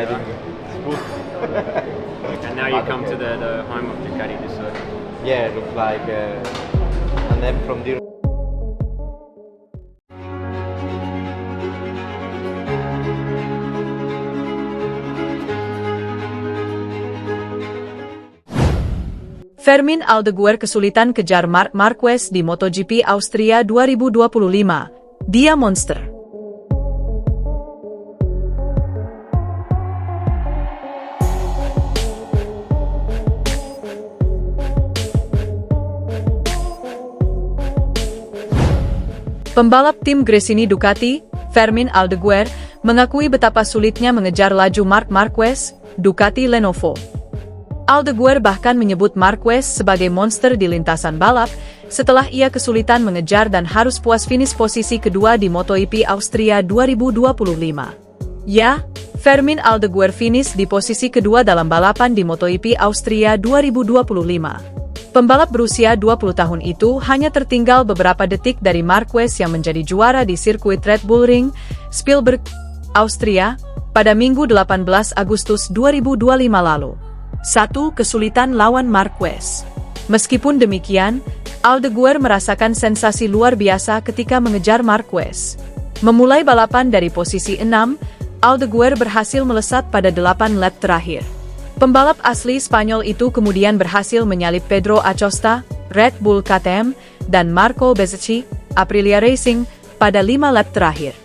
I think it's good. And now you come to the home of Ducati, so Yeah, it looks like an app from the. Fermin Aldeguer kesulitan kejar Marc Marquez di MotoGP Austria 2025. Dia monster. Pembalap tim Gresini Ducati, Fermin Aldeguer, mengakui betapa sulitnya mengejar laju Marc Marquez, Ducati Lenovo. Aldeguer bahkan menyebut Marquez sebagai monster di lintasan balap, setelah ia kesulitan mengejar dan harus puas finish posisi kedua di MotoGP Austria 2025. Ya, Fermin Aldeguer finish di posisi kedua dalam balapan di MotoGP Austria 2025. Pembalap berusia 20 tahun itu hanya tertinggal beberapa detik dari Marquez yang menjadi juara di sirkuit Red Bull Ring, Spielberg, Austria, pada Minggu 18 Agustus 2025 lalu. 1. Kesulitan lawan Marquez. Meskipun demikian, Aldeguer merasakan sensasi luar biasa ketika mengejar Marquez. Memulai balapan dari posisi 6, Aldeguer berhasil melesat pada 8 lap terakhir. Pembalap asli Spanyol itu kemudian berhasil menyalip Pedro Acosta, Red Bull KTM, dan Marco Bezzecchi, Aprilia Racing, pada 5 lap terakhir.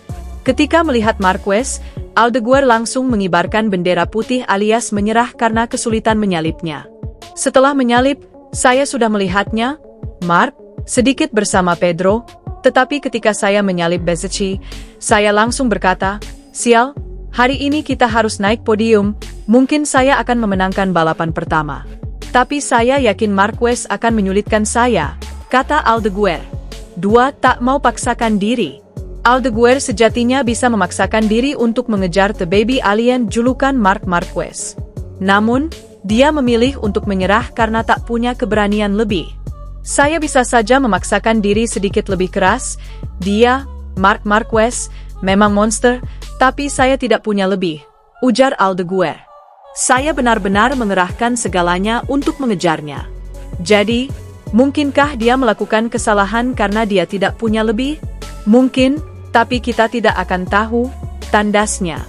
Ketika melihat Marquez, Aldeguer langsung mengibarkan bendera putih alias menyerah karena kesulitan menyalipnya. Setelah menyalip, saya sudah melihatnya, Marc, sedikit bersama Pedro, tetapi ketika saya menyalip Bezzecchi, saya langsung berkata, sial, hari ini kita harus naik podium, mungkin saya akan memenangkan balapan pertama. Tapi saya yakin Marquez akan menyulitkan saya, kata Aldeguer. 2. Tak mau paksakan diri. Aldeguer sejatinya bisa memaksakan diri untuk mengejar The Baby Alien julukan Marc Marquez. Namun, dia memilih untuk menyerah karena tak punya keberanian lebih. Saya bisa saja memaksakan diri sedikit lebih keras, dia, Marc Marquez, memang monster, tapi saya tidak punya lebih, ujar Aldeguer. Saya benar-benar mengerahkan segalanya untuk mengejarnya. Jadi, mungkinkah dia melakukan kesalahan karena dia tidak punya lebih? Mungkin, tapi kita tidak akan tahu, tandasnya.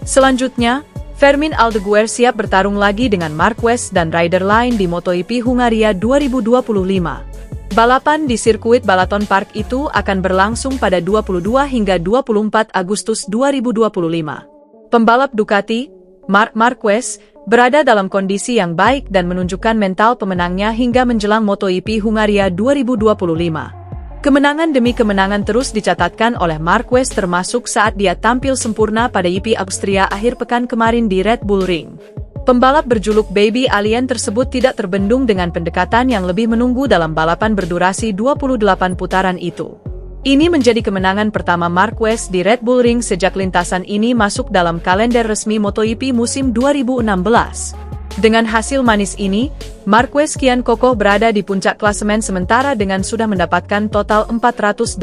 Selanjutnya, Fermin Aldeguer siap bertarung lagi dengan Marquez dan rider lain di MotoGP Hungaria 2025. Balapan di sirkuit Balaton Park itu akan berlangsung pada 22 hingga 24 Agustus 2025. Pembalap Ducati, Marc Marquez, berada dalam kondisi yang baik dan menunjukkan mental pemenangnya hingga menjelang MotoGP Hungaria 2025. Kemenangan demi kemenangan terus dicatatkan oleh Marquez termasuk saat dia tampil sempurna pada GP Austria akhir pekan kemarin di Red Bull Ring. Pembalap berjuluk Baby Alien tersebut tidak terbendung dengan pendekatan yang lebih menunggu dalam balapan berdurasi 28 putaran itu. Ini menjadi kemenangan pertama Marquez di Red Bull Ring sejak lintasan ini masuk dalam kalender resmi MotoGP musim 2016. Dengan hasil manis ini, Marquez kian kokoh berada di puncak klasemen sementara dengan sudah mendapatkan total 418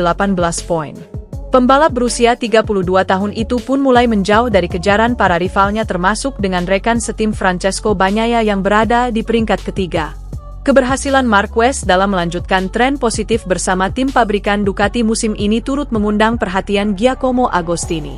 poin. Pembalap berusia 32 tahun itu pun mulai menjauh dari kejaran para rivalnya termasuk dengan rekan setim Francesco Bagnaia yang berada di peringkat ketiga. Keberhasilan Marquez dalam melanjutkan tren positif bersama tim pabrikan Ducati musim ini turut mengundang perhatian Giacomo Agostini.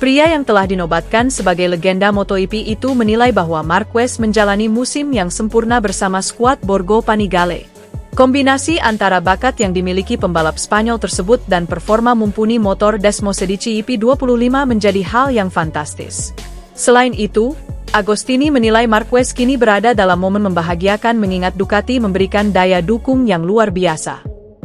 Pria yang telah dinobatkan sebagai legenda MotoGP itu menilai bahwa Marquez menjalani musim yang sempurna bersama skuad Borgo Panigale. Kombinasi antara bakat yang dimiliki pembalap Spanyol tersebut dan performa mumpuni motor Desmosedici EP25 menjadi hal yang fantastis. Selain itu, Agostini menilai Marquez kini berada dalam momen membahagiakan mengingat Ducati memberikan daya dukung yang luar biasa.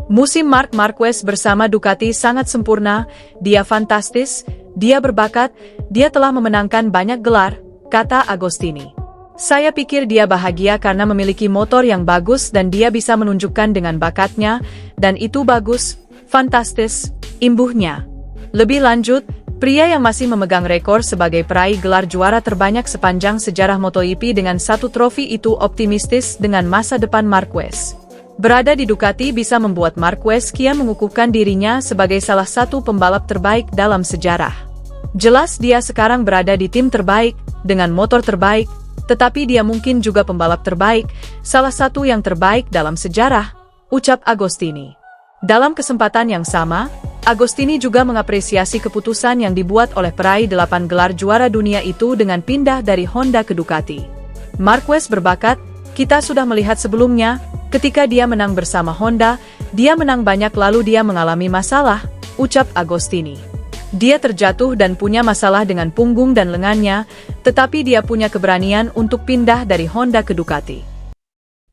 Musim Marc Marquez bersama Ducati sangat sempurna, dia fantastis, dia berbakat, dia telah memenangkan banyak gelar, kata Agostini. Saya pikir dia bahagia karena memiliki motor yang bagus dan dia bisa menunjukkan dengan bakatnya, dan itu bagus, fantastis, imbuhnya. Lebih lanjut, pria yang masih memegang rekor sebagai peraih gelar juara terbanyak sepanjang sejarah MotoGP dengan 1 trofi itu optimistis dengan masa depan Marquez. Berada di Ducati bisa membuat Marquez kian mengukuhkan dirinya sebagai salah satu pembalap terbaik dalam sejarah. Jelas dia sekarang berada di tim terbaik, dengan motor terbaik, tetapi dia mungkin juga pembalap terbaik, salah satu yang terbaik dalam sejarah, ucap Agostini. Dalam kesempatan yang sama, Agostini juga mengapresiasi keputusan yang dibuat oleh peraih 8 gelar juara dunia itu dengan pindah dari Honda ke Ducati. Marquez berbakat, kita sudah melihat sebelumnya, ketika dia menang bersama Honda, dia menang banyak lalu dia mengalami masalah, ucap Agostini. Dia terjatuh dan punya masalah dengan punggung dan lengannya, tetapi dia punya keberanian untuk pindah dari Honda ke Ducati.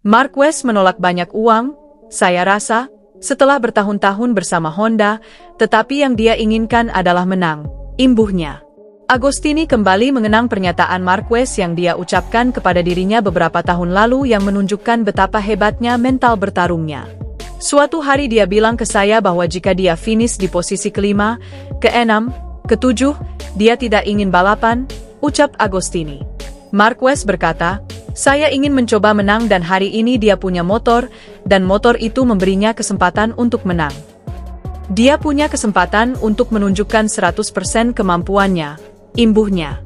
Marquez menolak banyak uang, saya rasa, setelah bertahun-tahun bersama Honda, tetapi yang dia inginkan adalah menang, imbuhnya. Agostini kembali mengenang pernyataan Marquez yang dia ucapkan kepada dirinya beberapa tahun lalu yang menunjukkan betapa hebatnya mental bertarungnya. Suatu hari dia bilang ke saya bahwa jika dia finish di posisi kelima, keenam, ketujuh, dia tidak ingin balapan, ucap Agostini. Marquez berkata, saya ingin mencoba menang dan hari ini dia punya motor, dan motor itu memberinya kesempatan untuk menang. Dia punya kesempatan untuk menunjukkan 100% kemampuannya, imbuhnya.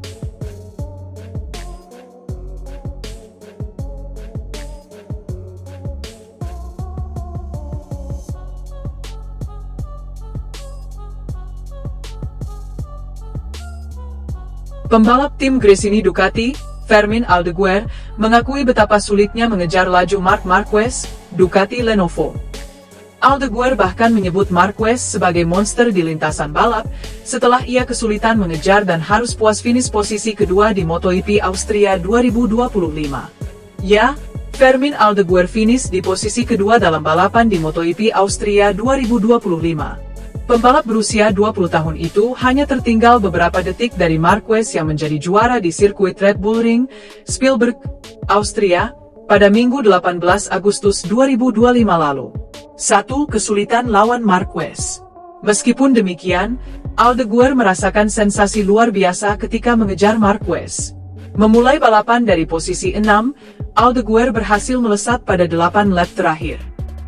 Pembalap tim Gresini Ducati, Fermin Aldeguer, mengakui betapa sulitnya mengejar laju Marc Marquez, Ducati Lenovo. Aldeguer bahkan menyebut Marquez sebagai monster di lintasan balap, setelah ia kesulitan mengejar dan harus puas finish posisi kedua di MotoGP Austria 2025. Ya, Fermin Aldeguer finish di posisi kedua dalam balapan di MotoGP Austria 2025. Pembalap berusia 20 tahun itu hanya tertinggal beberapa detik dari Marquez yang menjadi juara di sirkuit Red Bull Ring, Spielberg, Austria, pada Minggu 18 Agustus 2025 lalu. 1. Kesulitan lawan Marquez. Meskipun demikian, Aldeguer merasakan sensasi luar biasa ketika mengejar Marquez. Memulai balapan dari posisi 6, Aldeguer berhasil melesat pada 8 lap terakhir.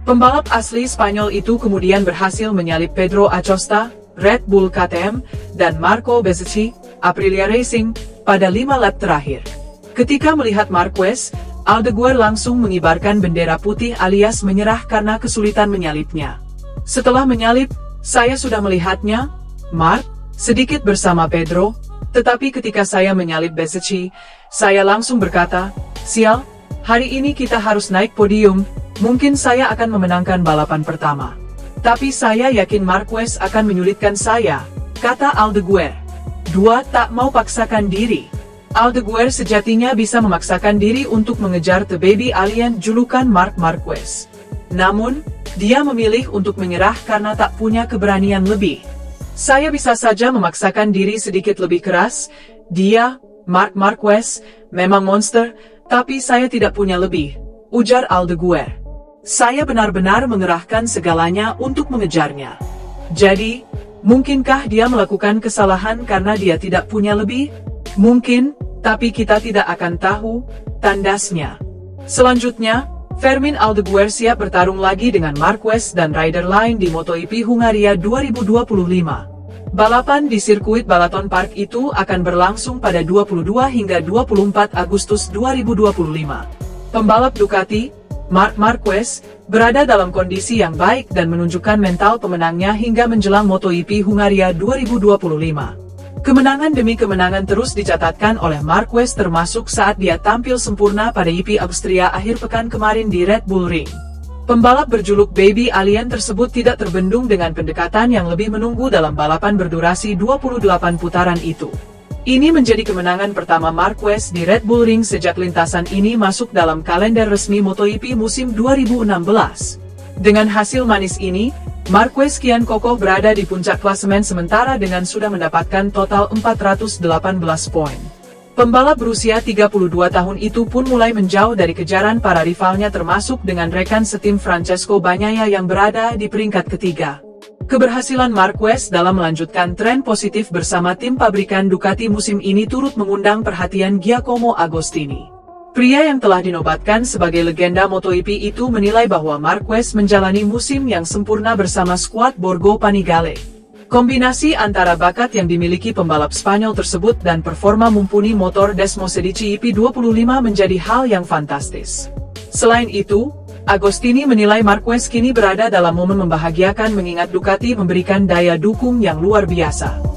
Pembalap asli Spanyol itu kemudian berhasil menyalip Pedro Acosta, Red Bull KTM, dan Marco Bezzecchi, Aprilia Racing, pada 5 lap terakhir. Ketika melihat Marquez, Aldeguer langsung mengibarkan bendera putih alias menyerah karena kesulitan menyalipnya. Setelah menyalip, saya sudah melihatnya, Marc, sedikit bersama Pedro, tetapi ketika saya menyalip Bezzecchi, saya langsung berkata, sial, hari ini kita harus naik podium. Mungkin saya akan memenangkan balapan pertama. Tapi saya yakin Marquez akan menyulitkan saya, kata Aldeguer. 2. Tak mau paksakan diri. Aldeguer sejatinya bisa memaksakan diri untuk mengejar The Baby Alien julukan Marc Marquez. Namun, dia memilih untuk menyerah karena tak punya keberanian lebih. Saya bisa saja memaksakan diri sedikit lebih keras. Dia, Marc Marquez, memang monster, tapi saya tidak punya lebih, ujar Aldeguer. Saya benar-benar mengerahkan segalanya untuk mengejarnya. Jadi, mungkinkah dia melakukan kesalahan karena dia tidak punya lebih? Mungkin, tapi kita tidak akan tahu, tandasnya. Selanjutnya, Fermin Aldeguer siap bertarung lagi dengan Marquez dan rider lain di MotoGP Hungaria 2025. Balapan di sirkuit Balaton Park itu akan berlangsung pada 22 hingga 24 Agustus 2025. Pembalap Ducati, Marc Marquez, berada dalam kondisi yang baik dan menunjukkan mental pemenangnya hingga menjelang MotoGP Hungaria 2025. Kemenangan demi kemenangan terus dicatatkan oleh Marquez termasuk saat dia tampil sempurna pada GP Austria akhir pekan kemarin di Red Bull Ring. Pembalap berjuluk Baby Alien tersebut tidak terbendung dengan pendekatan yang lebih menunggu dalam balapan berdurasi 28 putaran itu. Ini menjadi kemenangan pertama Marquez di Red Bull Ring sejak lintasan ini masuk dalam kalender resmi MotoGP musim 2016. Dengan hasil manis ini, Marquez kian kokoh berada di puncak klasemen sementara dengan sudah mendapatkan total 418 poin. Pembalap berusia 32 tahun itu pun mulai menjauh dari kejaran para rivalnya termasuk dengan rekan setim Francesco Bagnaia yang berada di peringkat ketiga. Keberhasilan Marquez dalam melanjutkan tren positif bersama tim pabrikan Ducati musim ini turut mengundang perhatian Giacomo Agostini. Pria yang telah dinobatkan sebagai legenda MotoGP itu menilai bahwa Marquez menjalani musim yang sempurna bersama skuad Borgo Panigale. Kombinasi antara bakat yang dimiliki pembalap Spanyol tersebut dan performa mumpuni motor Desmosedici EP25 menjadi hal yang fantastis. Selain itu, Agostini menilai Marquez kini berada dalam momen membahagiakan mengingat Ducati memberikan daya dukung yang luar biasa.